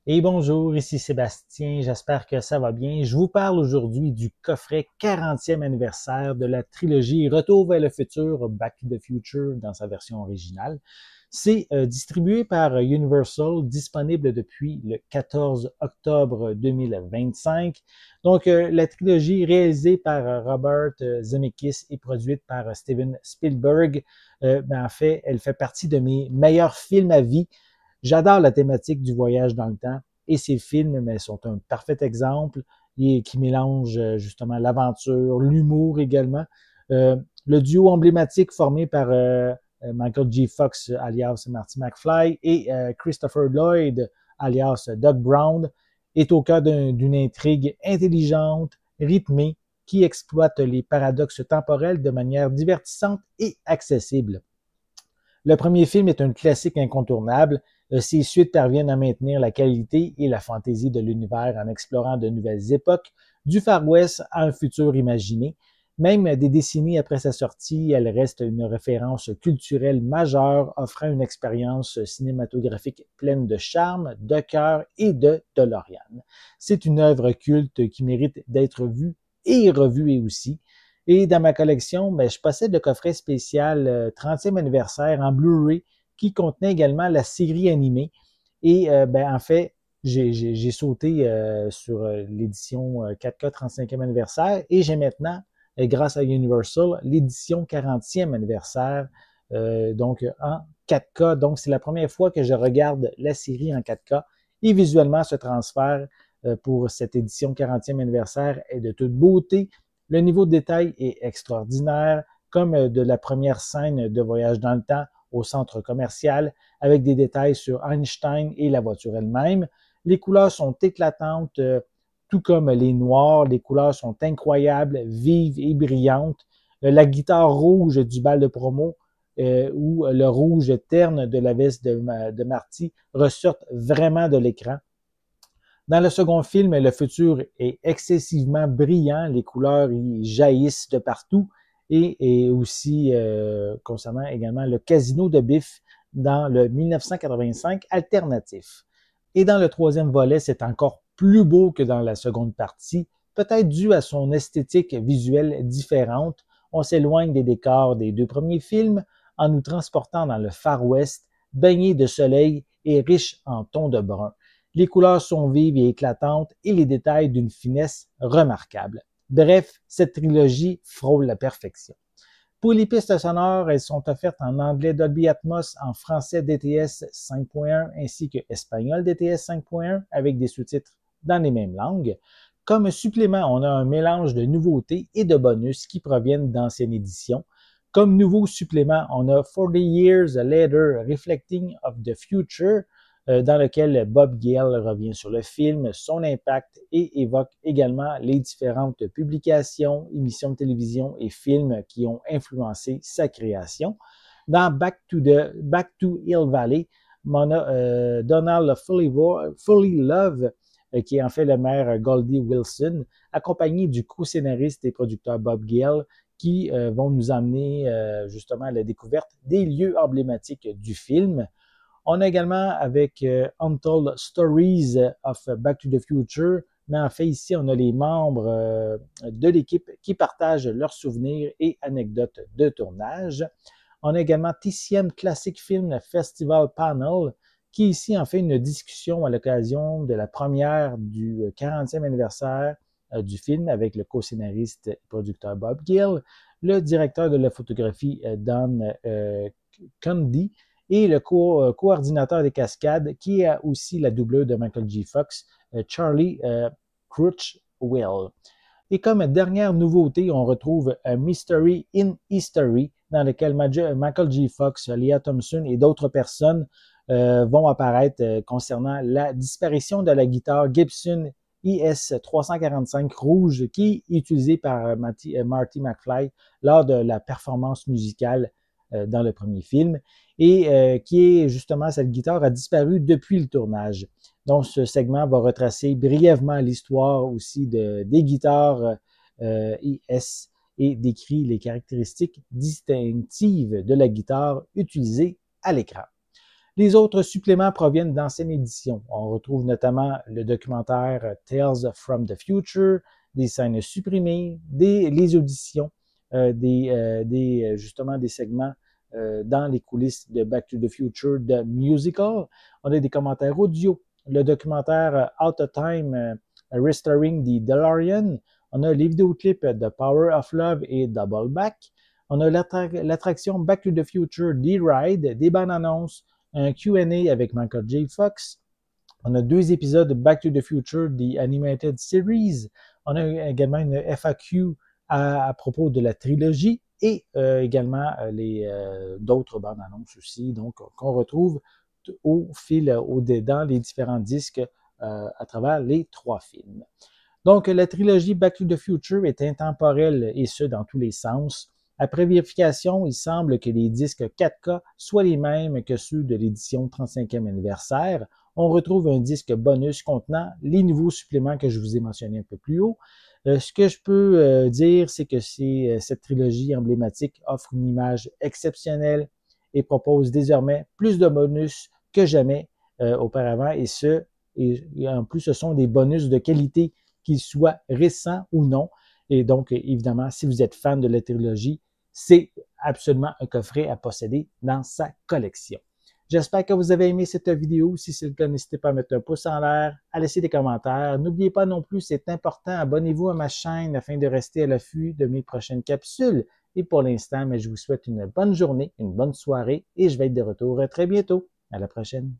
Et bonjour, ici Sébastien, j'espère que ça va bien. Je vous parle aujourd'hui du coffret 40e anniversaire de la trilogie Retour vers le futur, Back to the Future dans sa version originale. C'est distribué par Universal, disponible depuis le 14 octobre 2025. Donc, la trilogie réalisée par Robert Zemeckis et produite par Steven Spielberg, en fait, elle fait partie de mes meilleurs films à vie. J'adore la thématique du voyage dans le temps et ces films mais, sont un parfait exemple qui mélange justement l'aventure, l'humour également. Le duo emblématique formé par Michael J. Fox alias Marty McFly et Christopher Lloyd alias Doug Brown est au cœur d'une intrigue intelligente, rythmée, qui exploite les paradoxes temporels de manière divertissante et accessible. Le premier film est un classique incontournable. Ses suites parviennent à maintenir la qualité et la fantaisie de l'univers en explorant de nouvelles époques, du Far West à un futur imaginé. Même des décennies après sa sortie, elle reste une référence culturelle majeure, offrant une expérience cinématographique pleine de charme, de cœur et de DeLorean. C'est une œuvre culte qui mérite d'être vue et revue aussi. Et dans ma collection, je possède le coffret spécial 30e anniversaire en Blu-ray qui contenait également la série animée. Et en fait, j'ai sauté sur l'édition 4K 35e anniversaire et j'ai maintenant, grâce à Universal, l'édition 40e anniversaire, donc en 4K. Donc, c'est la première fois que je regarde la série en 4K et visuellement, ce transfert pour cette édition 40e anniversaire est de toute beauté. Le niveau de détail est extraordinaire, comme de la première scène de voyage dans le temps au centre commercial, avec des détails sur Einstein et la voiture elle-même. Les couleurs sont éclatantes, tout comme les noirs. Les couleurs sont incroyables, vives et brillantes. La guitare rouge du bal de promo ou le rouge terne de la veste de Marty ressortent vraiment de l'écran. Dans le second film, le futur est excessivement brillant, les couleurs y jaillissent de partout et aussi concernant également le casino de Biff dans le 1985 alternatif. Et dans le troisième volet, c'est encore plus beau que dans la seconde partie, peut-être dû à son esthétique visuelle différente. On s'éloigne des décors des deux premiers films en nous transportant dans le Far West, baigné de soleil et riche en tons de brun. Les couleurs sont vives et éclatantes et les détails d'une finesse remarquable. Bref, cette trilogie frôle la perfection. Pour les pistes sonores, elles sont offertes en anglais Dolby Atmos, en français DTS 5.1 ainsi que espagnol DTS 5.1 avec des sous-titres dans les mêmes langues. Comme supplément, on a un mélange de nouveautés et de bonus qui proviennent d'anciennes éditions. Comme nouveau supplément, on a 40 Years Later, Reflecting of the Future, dans lequel Bob Gale revient sur le film, son impact et évoque également les différentes publications, émissions de télévision et films qui ont influencé sa création. Dans Back to Hill Valley, on a Donald Fully Love, qui est en fait le maire Goldie Wilson, accompagné du co-scénariste et producteur Bob Gale, qui vont nous amener justement à la découverte des lieux emblématiques du film. On a également avec Untold Stories of Back to the Future, mais en fait ici on a les membres de l'équipe qui partagent leurs souvenirs et anecdotes de tournage. On a également TCM Classic Film Festival Panel, qui ici en fait une discussion à l'occasion de la première du 40e anniversaire du film avec le co-scénariste et producteur Bob Gill, le directeur de la photographie Don Cundy, et le coordinateur des cascades, qui est aussi la doubleur de Michael J. Fox, Charlie Crutchwell. Et comme dernière nouveauté, on retrouve Mystery in History, dans lequel Michael J. Fox, Leah Thompson et d'autres personnes vont apparaître concernant la disparition de la guitare Gibson IS-345 rouge qui est utilisée par Marty McFly lors de la performance musicale dans le premier film et qui est justement, cette guitare a disparu depuis le tournage. Donc, ce segment va retracer brièvement l'histoire aussi des guitares IS et décrit les caractéristiques distinctives de la guitare utilisée à l'écran. Les autres suppléments proviennent d'anciennes éditions. On retrouve notamment le documentaire Tales from the Future, des scènes supprimées, les auditions, justement des segments dans les coulisses de Back to the Future, de musical. On a des commentaires audio, le documentaire Out of Time, Restoring the DeLorean. On a les vidéoclips de Power of Love et Double Back. On a l'attraction Back to the Future, The Ride, des bandes annonces, un Q&A avec Michael J. Fox. On a 2 épisodes de Back to the Future, The Animated Series. On a également une FAQ à propos de la trilogie et également d'autres bandes annonces aussi, donc qu'on retrouve dans les différents disques à travers les 3 films. Donc, la trilogie Back to the Future est intemporelle et ce, dans tous les sens. Après vérification, il semble que les disques 4K soient les mêmes que ceux de l'édition 35e anniversaire. On retrouve un disque bonus contenant les nouveaux suppléments que je vous ai mentionnés un peu plus haut. Ce que je peux dire, c'est que cette trilogie emblématique offre une image exceptionnelle et propose désormais plus de bonus que jamais auparavant. Et en plus, ce sont des bonus de qualité, qu'ils soient récents ou non. Et donc, évidemment, si vous êtes fan de la trilogie, c'est absolument un coffret à posséder dans sa collection. J'espère que vous avez aimé cette vidéo. Si c'est le cas, n'hésitez pas à mettre un pouce en l'air, à laisser des commentaires. N'oubliez pas non plus, c'est important, abonnez-vous à ma chaîne afin de rester à l'affût de mes prochaines capsules. Et pour l'instant, je vous souhaite une bonne journée, une bonne soirée et je vais être de retour très bientôt. À la prochaine.